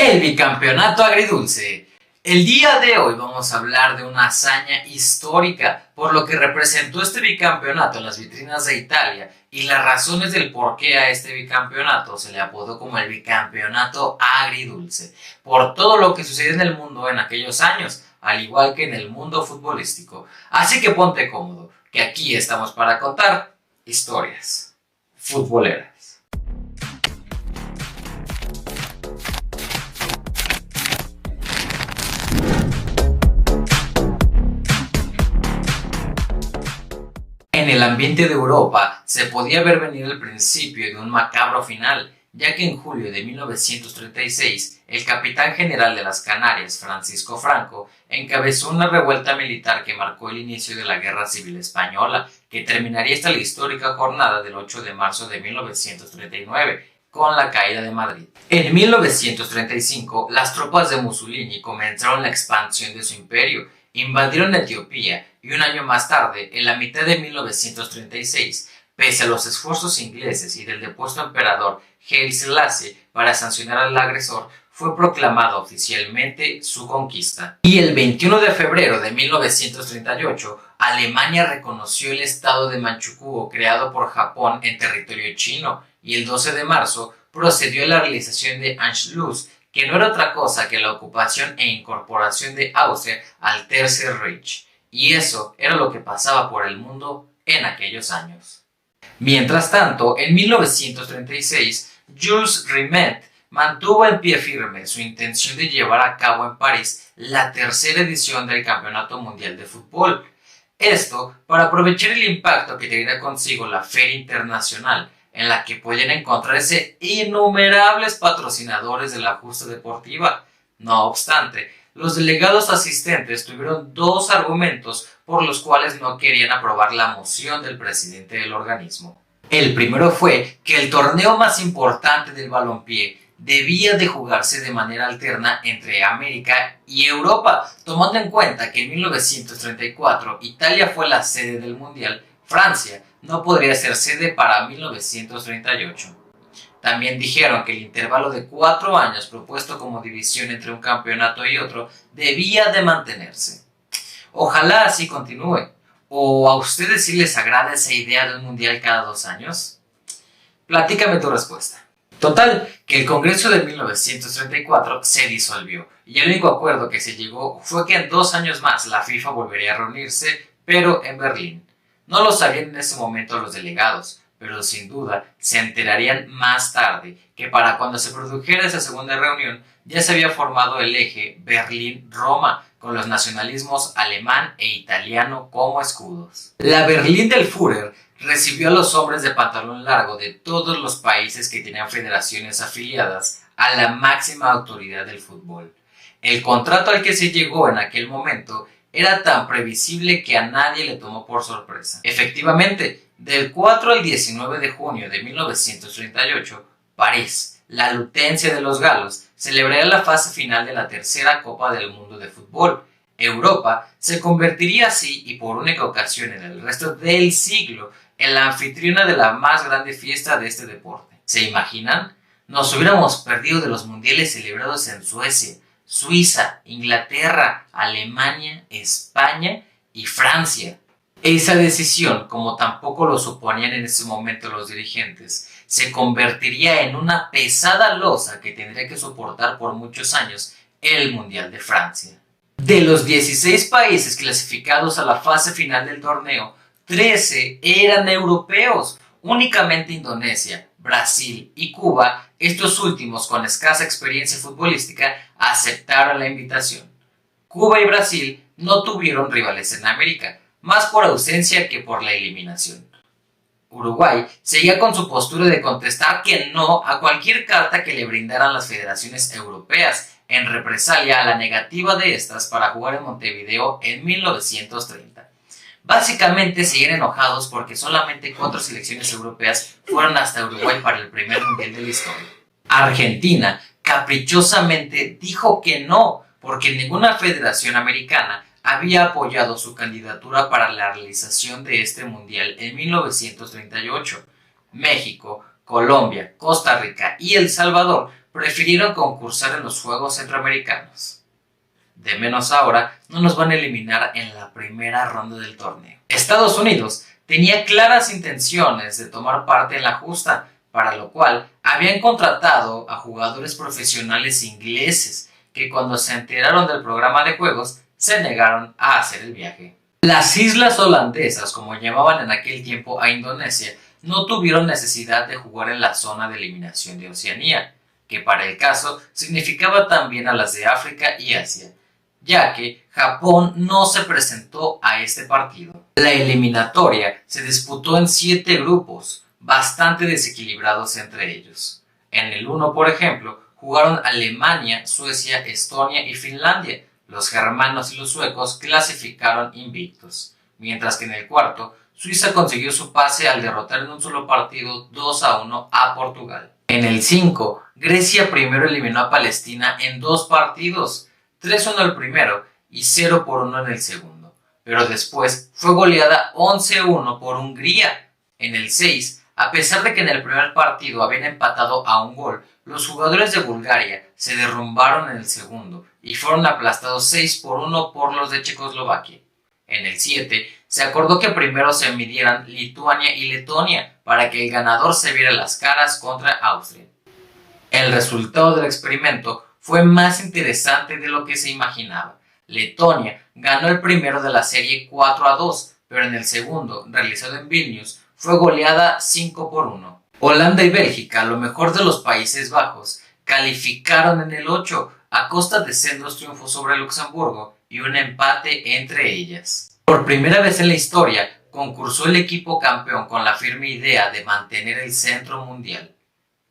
El bicampeonato agridulce. El día de hoy vamos a hablar de una hazaña histórica por lo que representó este bicampeonato en las vitrinas de Italia y las razones del por qué a este bicampeonato se le apodó como el bicampeonato agridulce, por todo lo que sucedió en el mundo en aquellos años, al igual que en el mundo futbolístico. Así que ponte cómodo, que aquí estamos para contar historias futboleras. En el ambiente de Europa se podía ver venir el principio de un macabro final, ya que en julio de 1936 el capitán general de las Canarias, Francisco Franco, encabezó una revuelta militar que marcó el inicio de la Guerra Civil Española, que terminaría hasta la histórica jornada del 8 de marzo de 1939, con la caída de Madrid. En 1935, las tropas de Mussolini comenzaron la expansión de su imperio, invadieron Etiopía y un año más tarde, en la mitad de 1936, pese a los esfuerzos ingleses y del depuesto emperador Haile Selassie para sancionar al agresor, fue proclamada oficialmente su conquista. Y el 21 de febrero de 1938, Alemania reconoció el estado de Manchukuo creado por Japón en territorio chino, y el 12 de marzo procedió a la realización de Anschluss, que no era otra cosa que la ocupación e incorporación de Austria al Tercer Reich, y eso era lo que pasaba por el mundo en aquellos años. Mientras tanto, en 1936, Jules Rimet mantuvo en pie firme su intención de llevar a cabo en París la tercera edición del Campeonato Mundial de Fútbol. Esto para aprovechar el impacto que traería consigo la Feria Internacional, en la que podían encontrarse innumerables patrocinadores de la justa deportiva. No obstante, los delegados asistentes tuvieron dos argumentos por los cuales no querían aprobar la moción del presidente del organismo. El primero fue que el torneo más importante del balompié debía de jugarse de manera alterna entre América y Europa, tomando en cuenta que en 1934 Italia fue la sede del Mundial. Francia no podría ser sede para 1938. También dijeron que el intervalo de 4 años propuesto como división entre un campeonato y otro debía de mantenerse. Ojalá así continúe. ¿O a ustedes sí les agrada esa idea de un mundial cada 2 años? Platícame tu respuesta. Total, que el Congreso de 1934 se disolvió y el único acuerdo que se llegó fue que en 2 años más la FIFA volvería a reunirse, pero en Berlín. No lo sabían en ese momento los delegados, pero sin duda se enterarían más tarde que para cuando se produjera esa segunda reunión ya se había formado el eje Berlín-Roma, con los nacionalismos alemán e italiano como escudos. La Berlín del Führer recibió a los hombres de pantalón largo de todos los países que tenían federaciones afiliadas a la máxima autoridad del fútbol. El contrato al que se llegó en aquel momento era tan previsible que a nadie le tomó por sorpresa. Efectivamente, del 4 al 19 de junio de 1938, París, la Lutencia de los Galos, celebraría la fase final de la tercera Copa del Mundo de Fútbol. Europa se convertiría así, y por única ocasión en el resto del siglo, en la anfitriona de la más grande fiesta de este deporte. ¿Se imaginan? Nos hubiéramos perdido de los mundiales celebrados en Suecia, Suiza, Inglaterra, Alemania, España y Francia. Esa decisión, como tampoco lo suponían en ese momento los dirigentes, se convertiría en una pesada losa que tendría que soportar por muchos años el Mundial de Francia. De los 16 países clasificados a la fase final del torneo, 13 eran europeos. Únicamente Indonesia, Brasil y Cuba, estos últimos con escasa experiencia futbolística, aceptaron la invitación. Cuba y Brasil no tuvieron rivales en América, más por ausencia que por la eliminación. Uruguay seguía con su postura de contestar que no a cualquier carta que le brindaran las federaciones europeas, en represalia a la negativa de estas para jugar en Montevideo en 1930. Básicamente seguían enojados porque solamente 4 selecciones europeas fueron hasta Uruguay para el primer mundial de la historia. Argentina caprichosamente dijo que no, porque ninguna federación americana había apoyado su candidatura para la realización de este mundial en 1938. México, Colombia, Costa Rica y El Salvador prefirieron concursar en los Juegos Centroamericanos. De menos ahora, no nos van a eliminar en la primera ronda del torneo. Estados Unidos tenía claras intenciones de tomar parte en la justa, para lo cual habían contratado a jugadores profesionales ingleses que cuando se enteraron del programa de juegos se negaron a hacer el viaje. Las islas holandesas, como llamaban en aquel tiempo a Indonesia, no tuvieron necesidad de jugar en la zona de eliminación de Oceanía, que para el caso significaba también a las de África y Asia, ya que Japón no se presentó a este partido. La eliminatoria se disputó en 7 grupos, bastante desequilibrados entre ellos. En el 1, por ejemplo, jugaron Alemania, Suecia, Estonia y Finlandia. Los germanos y los suecos clasificaron invictos, mientras que en el cuarto, Suiza consiguió su pase al derrotar en un solo partido 2-1 a Portugal. En el 5, Grecia primero eliminó a Palestina en 2 partidos, 3-1 el primero y 0-1 en el segundo, pero después fue goleada 11-1 por Hungría. En el 6, a pesar de que en el primer partido habían empatado a un gol, los jugadores de Bulgaria se derrumbaron en el segundo y fueron aplastados 6-1 por los de Checoslovaquia. En el 7, se acordó que primero se midieran Lituania y Letonia para que el ganador se viera las caras contra Austria. El resultado del experimento fue más interesante de lo que se imaginaba. Letonia ganó el primero de la serie 4-2, pero en el segundo, realizado en Vilnius, fue goleada 5-1. Holanda y Bélgica, lo mejor de los Países Bajos, calificaron en el 8 a costa de sendos triunfos sobre Luxemburgo y un empate entre ellas. Por primera vez en la historia, concursó el equipo campeón con la firme idea de mantener el centro mundial.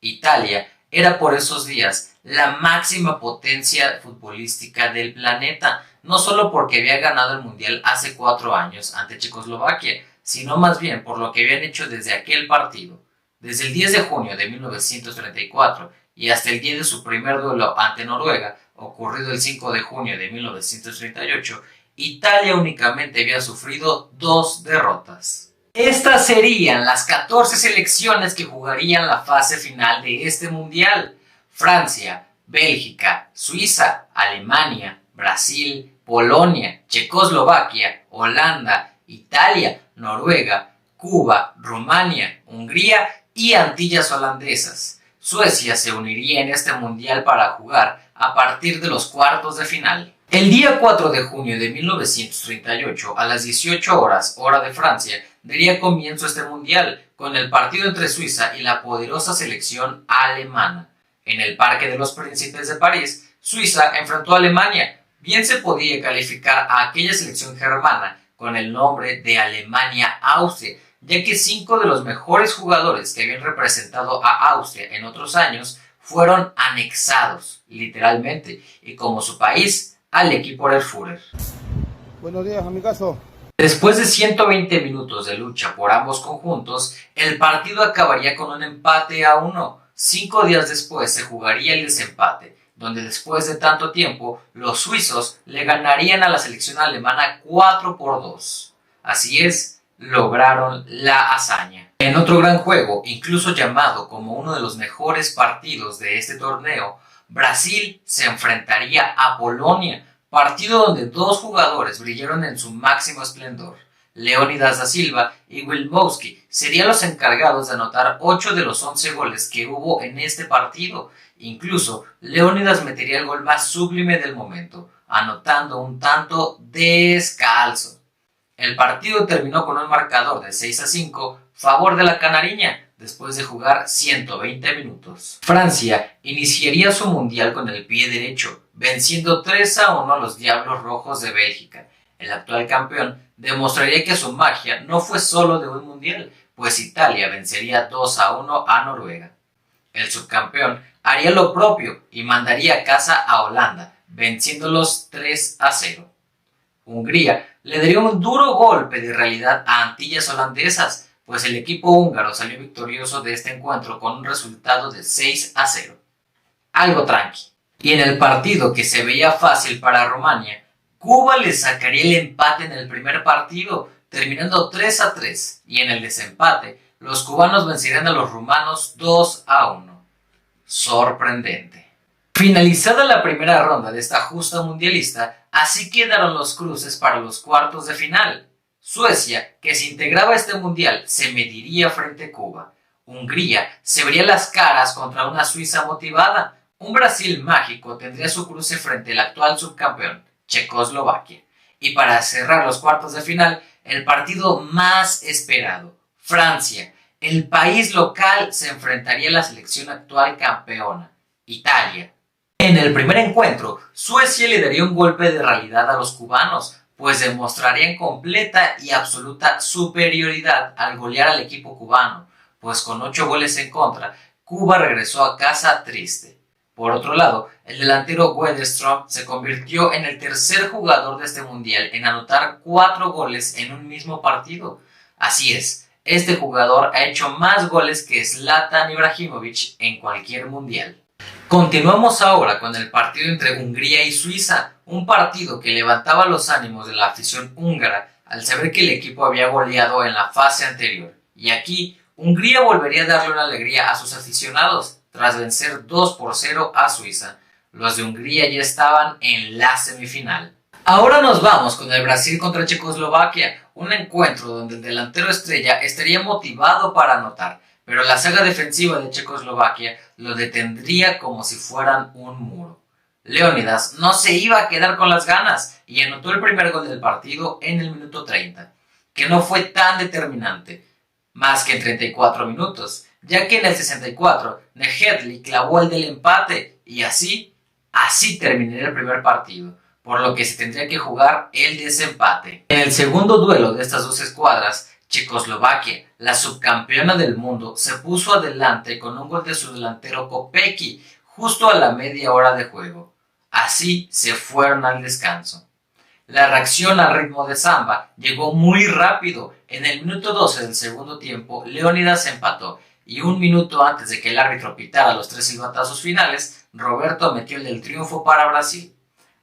Italia era por esos días la máxima potencia futbolística del planeta, no solo porque había ganado el mundial hace 4 años ante Checoslovaquia, sino más bien por lo que habían hecho desde aquel partido. Desde el 10 de junio de 1934 y hasta el día de su primer duelo ante Noruega, ocurrido el 5 de junio de 1938, Italia únicamente había sufrido 2 derrotas. Estas serían las 14 selecciones que jugarían la fase final de este mundial. Francia, Bélgica, Suiza, Alemania, Brasil, Polonia, Checoslovaquia, Holanda, Italia, Noruega, Cuba, Rumania, Hungría y Antillas Holandesas. Suecia se uniría en este mundial para jugar a partir de los cuartos de final. El día 4 de junio de 1938, a las 18 horas, hora de Francia, daría comienzo este mundial, con el partido entre Suiza y la poderosa selección alemana. En el Parque de los Príncipes de París, Suiza enfrentó a Alemania. Bien se podía calificar a aquella selección germana con el nombre de Alemania-Austria, ya que 5 de los mejores jugadores que habían representado a Austria en otros años fueron anexados, literalmente, y como su país, al equipo del Führer. Buenos días, amigazo. Después de 120 minutos de lucha por ambos conjuntos, el partido acabaría con un empate a 1. 5 días después se jugaría el desempate, donde después de tanto tiempo, los suizos le ganarían a la selección alemana 4-2. Así es, lograron la hazaña. En otro gran juego, incluso llamado como uno de los mejores partidos de este torneo, Brasil se enfrentaría a Polonia, partido donde 2 jugadores brillaron en su máximo esplendor. Leónidas da Silva y Wilmowski serían los encargados de anotar 8 de los 11 goles que hubo en este partido. Incluso Leónidas metería el gol más sublime del momento, anotando un tanto descalzo. El partido terminó con un marcador de 6-5 favor de la canariña, después de jugar 120 minutos. Francia iniciaría su mundial con el pie derecho, venciendo 3-1 a los Diablos Rojos de Bélgica. El actual campeón demostraría que su magia no fue solo de un mundial, pues Italia vencería 2-1 a Noruega. El subcampeón haría lo propio y mandaría a casa a Holanda, venciéndolos 3-0. Hungría le daría un duro golpe de realidad a Antillas Holandesas, pues el equipo húngaro salió victorioso de este encuentro con un resultado de 6-0. Algo tranqui. Y en el partido que se veía fácil para Rumania, Cuba le sacaría el empate en el primer partido, terminando 3-3, y en el desempate, los cubanos vencerían a los rumanos 2-1. sorprendente. Finalizada la primera ronda de esta justa mundialista, así quedaron los cruces para los cuartos de final. Suecia, que se integraba a este mundial, se mediría frente a Cuba. Hungría se vería las caras contra una Suiza motivada. Un Brasil mágico tendría su cruce frente al actual subcampeón, Checoslovaquia. Y para cerrar los cuartos de final, el partido más esperado, Francia. El país local se enfrentaría a la selección actual campeona, Italia. En el primer encuentro, Suecia le daría un golpe de realidad a los cubanos, pues demostrarían completa y absoluta superioridad al golear al equipo cubano, pues con 8 goles en contra, Cuba regresó a casa triste. Por otro lado, el delantero Wedderstrom se convirtió en el tercer jugador de este mundial en anotar 4 goles en un mismo partido. Así es, este jugador ha hecho más goles que Zlatan Ibrahimovic en cualquier mundial. Continuamos ahora con el partido entre Hungría y Suiza, un partido que levantaba los ánimos de la afición húngara al saber que el equipo había goleado en la fase anterior. Y aquí, Hungría volvería a darle una alegría a sus aficionados tras vencer 2-0 a Suiza. Los de Hungría ya estaban en la semifinal. Ahora nos vamos con el Brasil contra Checoslovaquia, un encuentro donde el delantero estrella estaría motivado para anotar, pero la saga defensiva de Checoslovaquia lo detendría como si fueran un muro. Leónidas no se iba a quedar con las ganas y anotó el primer gol del partido en el minuto 30, que no fue tan determinante, más que en 34 minutos, ya que en el 64 Nejedly clavó el del empate y así terminaría el primer partido, por lo que se tendría que jugar el desempate. En el segundo duelo de estas dos escuadras, Checoslovaquia, la subcampeona del mundo, se puso adelante con un gol de su delantero Kopecky justo a la media hora de juego. Así se fueron al descanso. La reacción al ritmo de samba llegó muy rápido. En el minuto 12 del segundo tiempo, Leónidas empató y un minuto antes de que el árbitro pitara los 3 silbatazos finales, Roberto metió el del triunfo para Brasil.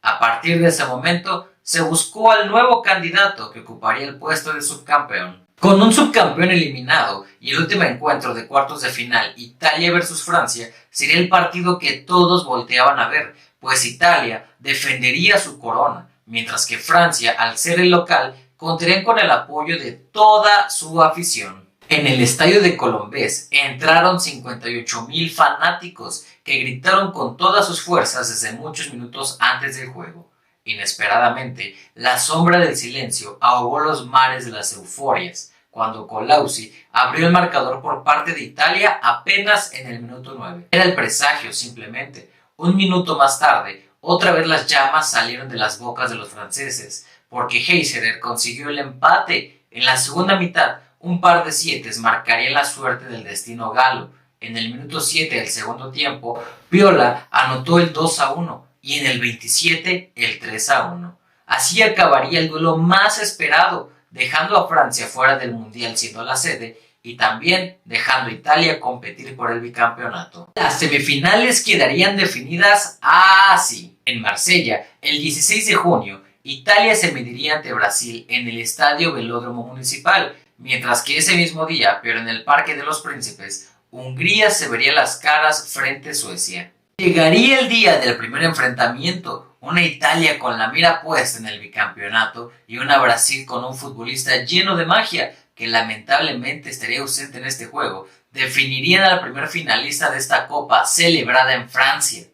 A partir de ese momento, se buscó al nuevo candidato que ocuparía el puesto de subcampeón. Con un subcampeón eliminado y el último encuentro de cuartos de final, Italia versus Francia, sería el partido que todos volteaban a ver, pues Italia defendería su corona, mientras que Francia, al ser el local, contarían con el apoyo de toda su afición. En el estadio de Colombés entraron 58,000 fanáticos que gritaron con todas sus fuerzas desde muchos minutos antes del juego. Inesperadamente, la sombra del silencio ahogó los mares de las euforias, cuando Colaussi abrió el marcador por parte de Italia apenas en el minuto 9. Era el presagio simplemente. Un minuto más tarde, otra vez las llamas salieron de las bocas de los franceses, porque Heiserer consiguió el empate. En la segunda mitad, un par de sietes marcaría la suerte del destino galo. En el minuto 7 del segundo tiempo, Piola anotó el 2-1 y en el 27 el 3-1. Así acabaría el duelo más esperado, dejando a Francia fuera del Mundial siendo la sede y también dejando a Italia competir por el bicampeonato. Las semifinales quedarían definidas así. En Marsella, el 16 de junio, Italia se mediría ante Brasil en el Estadio Velódromo Municipal, mientras que ese mismo día, pero en el Parque de los Príncipes, Hungría se vería las caras frente a Suecia. Llegaría el día del primer enfrentamiento, una Italia con la mira puesta en el bicampeonato y una Brasil con un futbolista lleno de magia que lamentablemente estaría ausente en este juego, definirían al primer finalista de esta copa celebrada en Francia.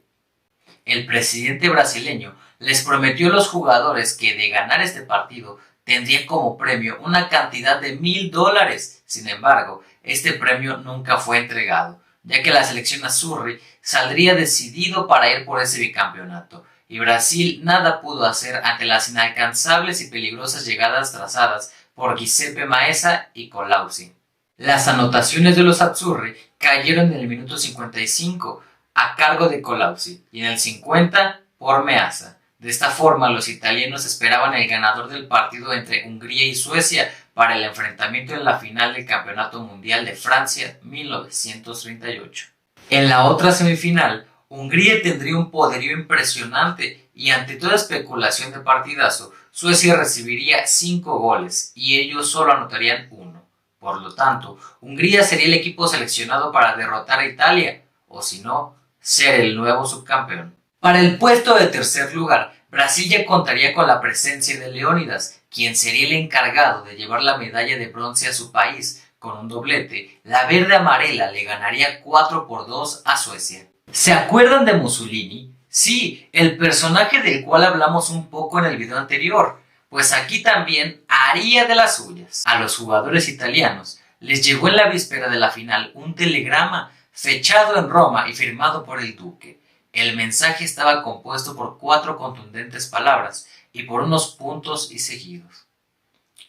El presidente brasileño les prometió a los jugadores que de ganar este partido tendrían como premio una cantidad de $1,000. Sin embargo, este premio nunca fue entregado, ya que la selección azzurri saldría decidido para ir por ese bicampeonato, y Brasil nada pudo hacer ante las inalcanzables y peligrosas llegadas trazadas por Giuseppe Meazza y Colaussi. Las anotaciones de los azzurri cayeron en el minuto 55 a cargo de Colaussi y en el 50 por Meazza. De esta forma, los italianos esperaban el ganador del partido entre Hungría y Suecia para el enfrentamiento en la final del Campeonato Mundial de Francia 1938. En la otra semifinal, Hungría tendría un poderío impresionante y ante toda especulación de partidazo, Suecia recibiría 5 goles y ellos solo anotarían 1. Por lo tanto, Hungría sería el equipo seleccionado para derrotar a Italia, o si no, ser el nuevo subcampeón. Para el puesto de tercer lugar, Brasil ya contaría con la presencia de Leónidas, quien sería el encargado de llevar la medalla de bronce a su país. Con un doblete, la verde-amarela le ganaría 4-2 a Suecia. ¿Se acuerdan de Mussolini? Sí, el personaje del cual hablamos un poco en el video anterior, pues aquí también haría de las suyas. A los jugadores italianos les llegó en la víspera de la final un telegrama fechado en Roma y firmado por el duque. El mensaje estaba compuesto por 4 contundentes palabras y por unos puntos y seguidos.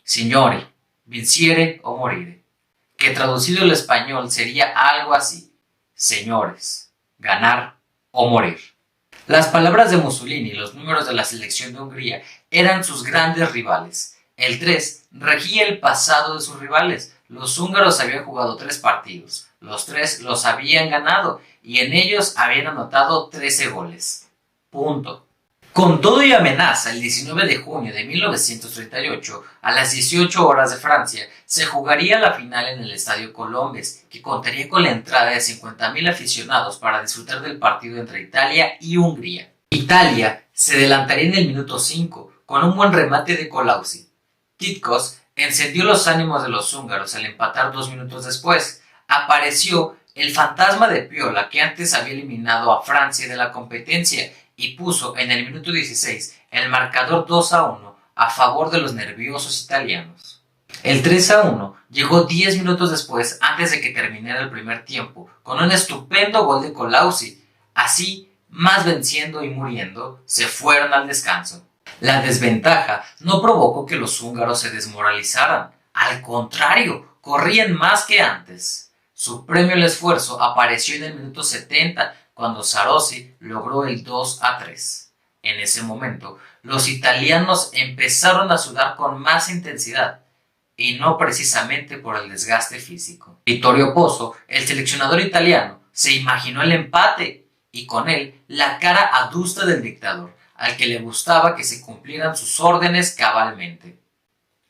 Signori, vinciere o morire, que traducido al español sería algo así: señores, ganar o morir. Las palabras de Mussolini y los números de la selección de Hungría eran sus grandes rivales. El 3 regía el pasado de sus rivales. Los húngaros habían jugado 3 partidos, los 3 los habían ganado y en ellos habían anotado 13 goles. Punto. Con todo y amenaza, el 19 de junio de 1938, a las 18 horas de Francia, se jugaría la final en el Estadio Colombes, que contaría con la entrada de 50.000 aficionados para disfrutar del partido entre Italia y Hungría. Italia se adelantaría en el minuto 5, con un buen remate de Kolauzi. Titkos encendió los ánimos de los húngaros al empatar 2 minutos después. Apareció el fantasma de Piola, que antes había eliminado a Francia de la competencia, y puso en el minuto 16 el marcador 2-1 a favor de los nerviosos italianos. El 3-1 llegó 10 minutos después, antes de que terminara el primer tiempo, con un estupendo gol de Kolauzi. Así, más venciendo y muriendo, se fueron al descanso. La desventaja no provocó que los húngaros se desmoralizaran. Al contrario, corrían más que antes. Su premio al esfuerzo apareció en el minuto 70, cuando Sarossi logró el 2-3. En ese momento, los italianos empezaron a sudar con más intensidad, y no precisamente por el desgaste físico. Vittorio Pozzo, el seleccionador italiano, se imaginó el empate, y con él la cara adusta del dictador, al que le gustaba que se cumplieran sus órdenes cabalmente.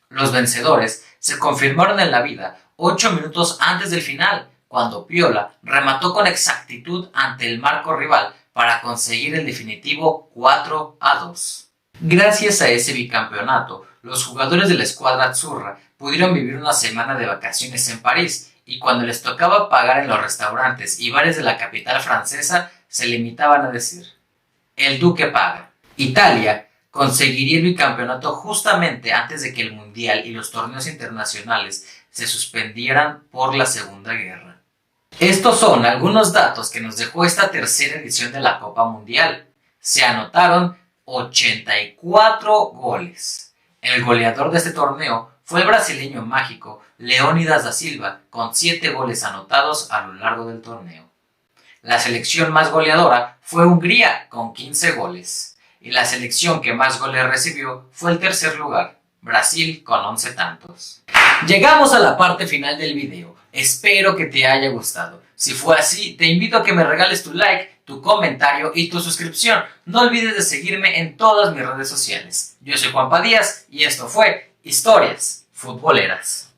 Los vencedores se confirmaron en la vida 8 minutos antes del final, cuando Piola remató con exactitud ante el marco rival para conseguir el definitivo 4-2. Gracias a ese bicampeonato, los jugadores de la escuadra azzurra pudieron vivir una semana de vacaciones en París, y cuando les tocaba pagar en los restaurantes y bares de la capital francesa, se limitaban a decir: el duque paga. Italia conseguiría el bicampeonato justamente antes de que el Mundial y los torneos internacionales se suspendieran por la Segunda Guerra. Estos son algunos datos que nos dejó esta tercera edición de la Copa Mundial. Se anotaron 84 goles. El goleador de este torneo fue el brasileño mágico Leónidas da Silva, con 7 goles anotados a lo largo del torneo. La selección más goleadora fue Hungría, con 15 goles. Y la selección que más goles recibió fue el tercer lugar, Brasil, con 11 tantos. Llegamos a la parte final del video. Espero que te haya gustado. Si fue así, te invito a que me regales tu like, tu comentario y tu suscripción. No olvides de seguirme en todas mis redes sociales. Yo soy Juanpa Díaz y esto fue Historias Futboleras.